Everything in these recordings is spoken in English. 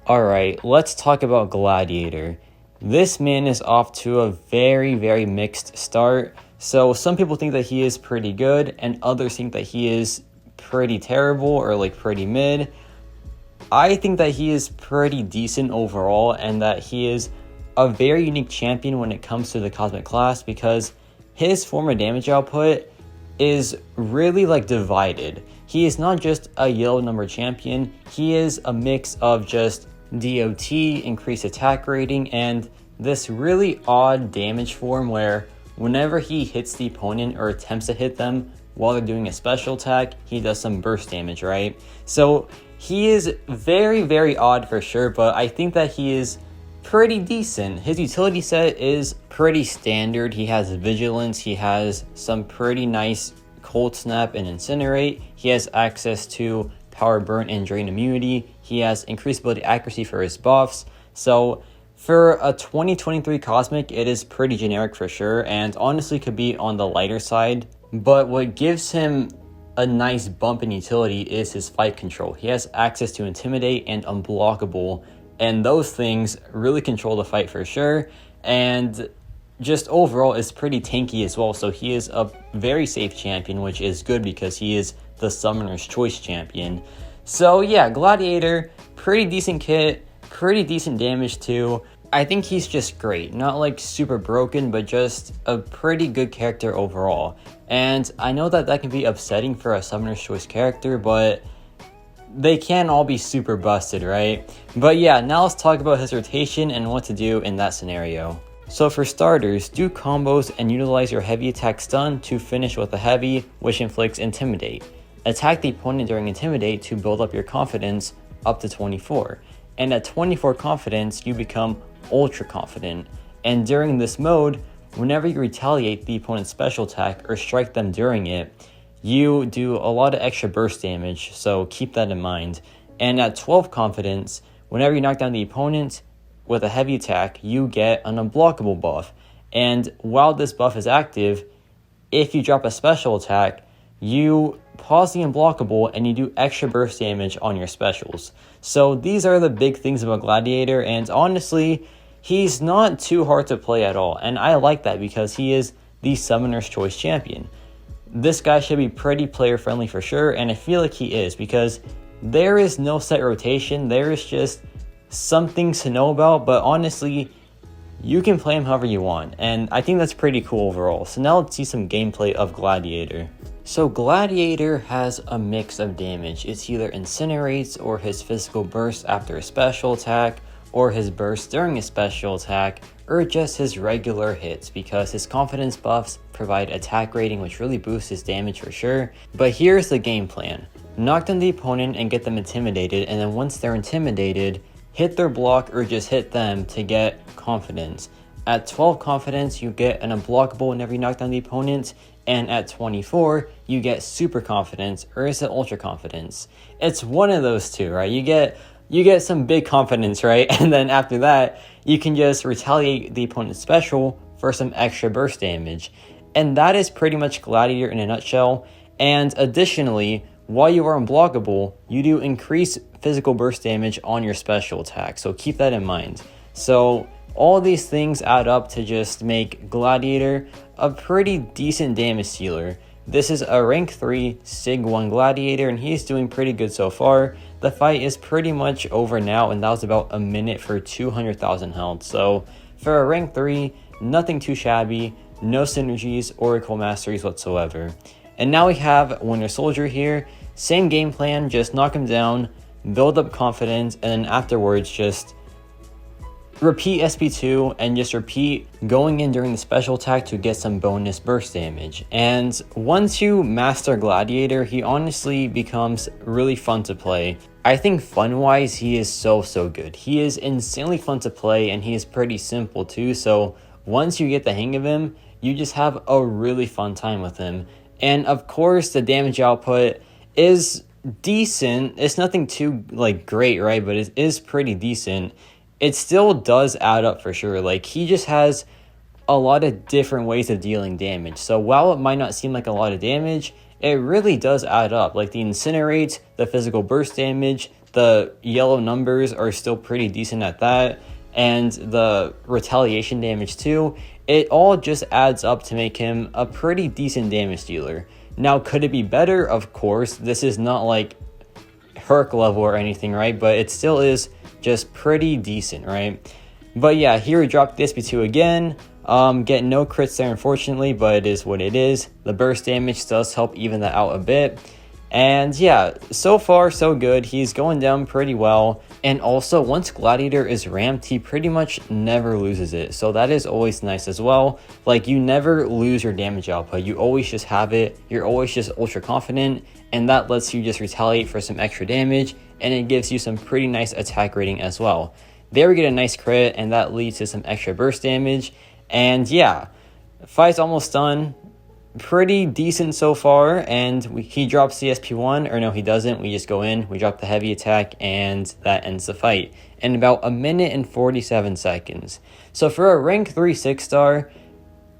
Alright, let's talk about Gladiator. This man is off to a very, very mixed start. So some people think that he is pretty good, and others think that he is pretty terrible or like pretty mid. I think that he is pretty decent overall, and that he is a very unique champion when it comes to the Cosmic class, because his form of damage output is really like divided. He is not just a yellow number champion, he is a mix of just DOT, increased attack rating, and this really odd damage form where whenever he hits the opponent or attempts to hit them while they're doing a special attack, he does some burst damage, right? So he is very, very odd for sure, but I think that he is pretty decent. His utility set is pretty standard. He has Vigilance, he has some pretty nice Cold Snap and Incinerate, he has access to Power Burn and Drain Immunity, he has increased ability accuracy for his buffs. So for a 2023 Cosmic, it is pretty generic for sure, and honestly could be on the lighter side. But what gives him a nice bump in utility is his fight control. He has access to Intimidate and Unblockable, and those things really control the fight for sure, and just overall is pretty tanky as well. So he is a very safe champion, which is good because he is the Summoner's Choice champion. So yeah, Gladiator, pretty decent kit, pretty decent damage too. I think he's just great, not like super broken, but just a pretty good character overall. And I know that that can be upsetting for a Summoner's Choice character, but they can't all be super busted, right? But yeah, now let's talk about his rotation and what to do in that scenario. So for starters, do combos and utilize your heavy attack stun to finish with a heavy, which inflicts Intimidate. Attack the opponent during Intimidate to build up your confidence up to 24. And at 24 confidence, you become ultra confident. And during this mode, whenever you retaliate the opponent's special attack or strike them during it, you do a lot of extra burst damage, so keep that in mind. And at 12 confidence, whenever you knock down the opponent with a heavy attack, you get an unblockable buff. And while this buff is active, if you drop a special attack, you pause the unblockable and you do extra burst damage on your specials. So these are the big things about Gladiator, and honestly, he's not too hard to play at all. And I like that because he is the Summoner's Choice champion. This guy should be pretty player friendly for sure, and I feel like he is, because there is no set rotation, there is just some things to know about, but honestly, you can play him however you want, and I think that's pretty cool overall. So now let's see some gameplay of Gladiator. So Gladiator has a mix of damage. It's either Incinerates or his physical burst after a special attack, or his burst during a special attack, or just his regular hits, because his confidence buffs provide attack rating, which really boosts his damage for sure. But here's the game plan. Knock down the opponent and get them intimidated, and then once they're intimidated, hit their block or just hit them to get confidence. At 12 confidence, you get an unblockable whenever you knock down the opponent, and at 24, you get super confidence, or is it ultra confidence? It's one of those two, right? You get some big confidence, right? And then after that, you can just retaliate the opponent's special for some extra burst damage. And that is pretty much Gladiator in a nutshell. And additionally, while you are unblockable, you do increase physical burst damage on your special attack. So keep that in mind. So all these things add up to just make Gladiator a pretty decent damage dealer. This is a rank 3 Sig 1 Gladiator, and he's doing pretty good so far. The fight is pretty much over now, and that was about a minute for 200,000 health. So for a rank 3, nothing too shabby, no synergies or equal masteries whatsoever. And now we have Winter Soldier here. Same game plan, just knock him down, build up confidence, and then afterwards just repeat SP2 and just repeat going in during the special attack to get some bonus burst damage. And once you master Gladiator, he honestly becomes really fun to play. I think fun-wise, he is so good. He is insanely fun to play, and he is pretty simple too. So once you get the hang of him, you just have a really fun time with him. And of course, the damage output is decent. It's nothing too like great, right? But it is pretty decent. It still does add up for sure. Like, he just has a lot of different ways of dealing damage. So while it might not seem like a lot of damage, it really does add up. Like the Incinerate, the physical burst damage, the yellow numbers are still pretty decent at that, and the retaliation damage too. It all just adds up to make him a pretty decent damage dealer. Now, could it be better? Of course. This is not like Herc level or anything, right? But it still is just pretty decent, right? But yeah, here we dropped the SP2 again. Get no crits there, unfortunately, but it is what it is. The burst damage does help even that out a bit. And yeah, so far so good. He's going down pretty well. And also, once Gladiator is ramped, he pretty much never loses it. So that is always nice as well. Like, you never lose your damage output. You always just have it. You're always just ultra confident. And that lets you just retaliate for some extra damage. And it gives you some pretty nice attack rating as well. There we get a nice crit, and that leads to some extra burst damage. And yeah, fight's almost done. Pretty decent so far, and he drops the SP1, or no, he doesn't. We just go in, we drop the heavy attack, and that ends the fight in about 1 minute and 47 seconds. So for a rank 3 6-star,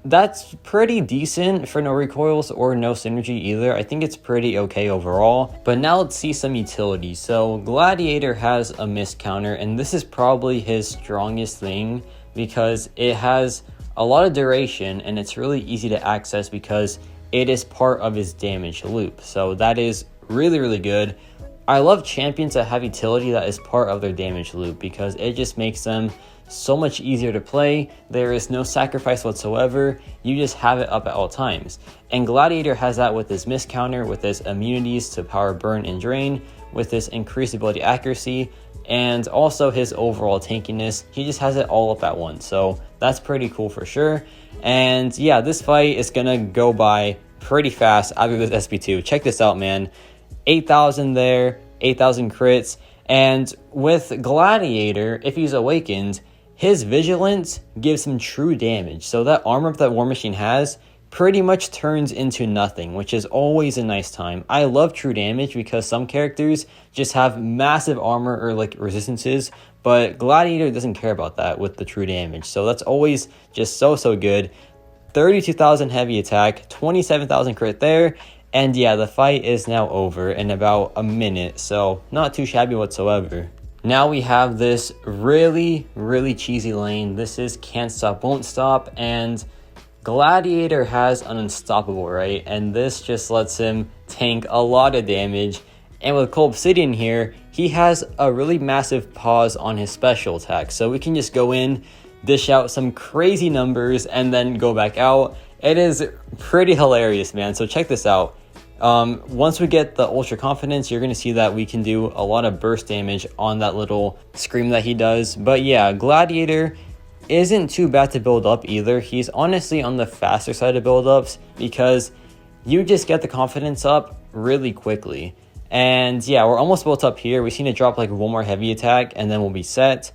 that's pretty decent for no recoils or no synergy either. I think it's pretty okay overall. But now let's see some utility. So Gladiator has a miss counter, and this is probably his strongest thing because it has a lot of duration and it's really easy to access because it is part of his damage loop. So that is really, really good. I love champions that have utility that is part of their damage loop because it just makes them so much easier to play. There is no sacrifice whatsoever. You just have it up at all times. And Gladiator has that with his miss counter, with his immunities to power burn and drain, with his increased ability accuracy, and also his overall tankiness. He just has it all up at once. So that's pretty cool for sure. And yeah, this fight is gonna go by pretty fast after this SP2. Check this out, man. 8,000 there, 8,000 crits. And with Gladiator, if he's awakened, his Vigilance gives him true damage. So that armor that War Machine has pretty much turns into nothing, which is always a nice time. I love true damage because some characters just have massive armor or like resistances, but Gladiator doesn't care about that with the true damage. So that's always just so good. 32,000 heavy attack, 27,000 crit there. And yeah, the fight is now over in about 1 minute, so not too shabby whatsoever. Now we have this really cheesy lane. This is can't stop, won't stop, and Gladiator has an unstoppable, right? And this just lets him tank a lot of damage. And with Cold Obsidian here, he has a really massive pause on his special attack. So we can just go in, dish out some crazy numbers, and then go back out. It is pretty hilarious, man. So check this out. Once we get the ultra confidence, you're going to see that we can do a lot of burst damage on that little scream that he does. But yeah, Gladiator isn't too bad to build up either. He's honestly on the faster side of build ups because you just get the confidence up really quickly. And yeah, we're almost built up here. We just need to drop like one more heavy attack and then we'll be set.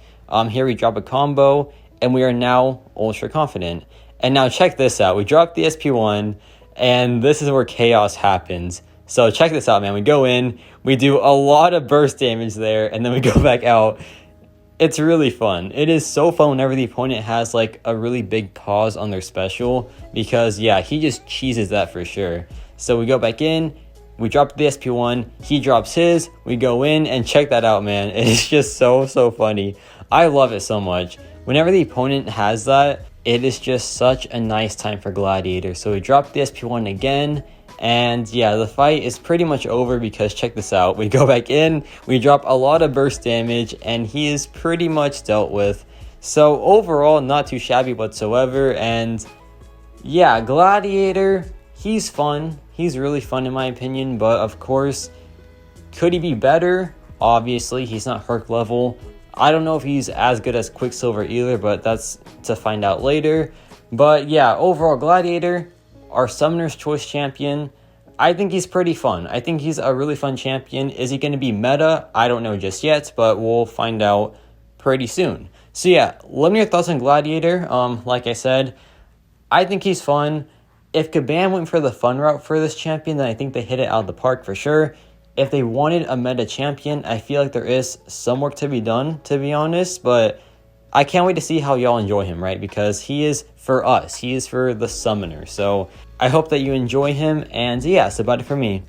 Here we drop a combo and we are now ultra confident. And now check this out. We dropped the SP1 and this is where chaos happens. So check this out, man. We go in, we do a lot of burst damage there, and then we go back out. It's really fun. It is so fun whenever the opponent has like a really big pause on their special because yeah, he just cheeses that for sure. So we go back in, we drop the SP1, he drops his, we go in, and check that out, man. It is just so funny. I love it so much. Whenever the opponent has that, it is just such a nice time for Gladiator. So we drop the SP1 again, and yeah, the fight is pretty much over because check this out. We go back in, we drop a lot of burst damage, and he is pretty much dealt with. So overall, not too shabby whatsoever. And yeah, Gladiator, he's fun. He's really fun in my opinion, but of course, could he be better? Obviously, he's not Herc level. I don't know if he's as good as Quicksilver either, but that's to find out later. But yeah, overall, Gladiator, our Summoner's Choice champion, I think he's pretty fun. I think he's a really fun champion. Is he going to be meta? I don't know just yet, but we'll find out pretty soon. So yeah, let me know your thoughts on Gladiator. Like I said, I think he's fun. If Kabam went for the fun route for this champion, then I think they hit it out of the park for sure. If they wanted a meta champion, I feel like there is some work to be done, to be honest, but I can't wait to see how y'all enjoy him, right? Because he is for us. He is for the summoner. So I hope that you enjoy him, and yeah, that's about it for me.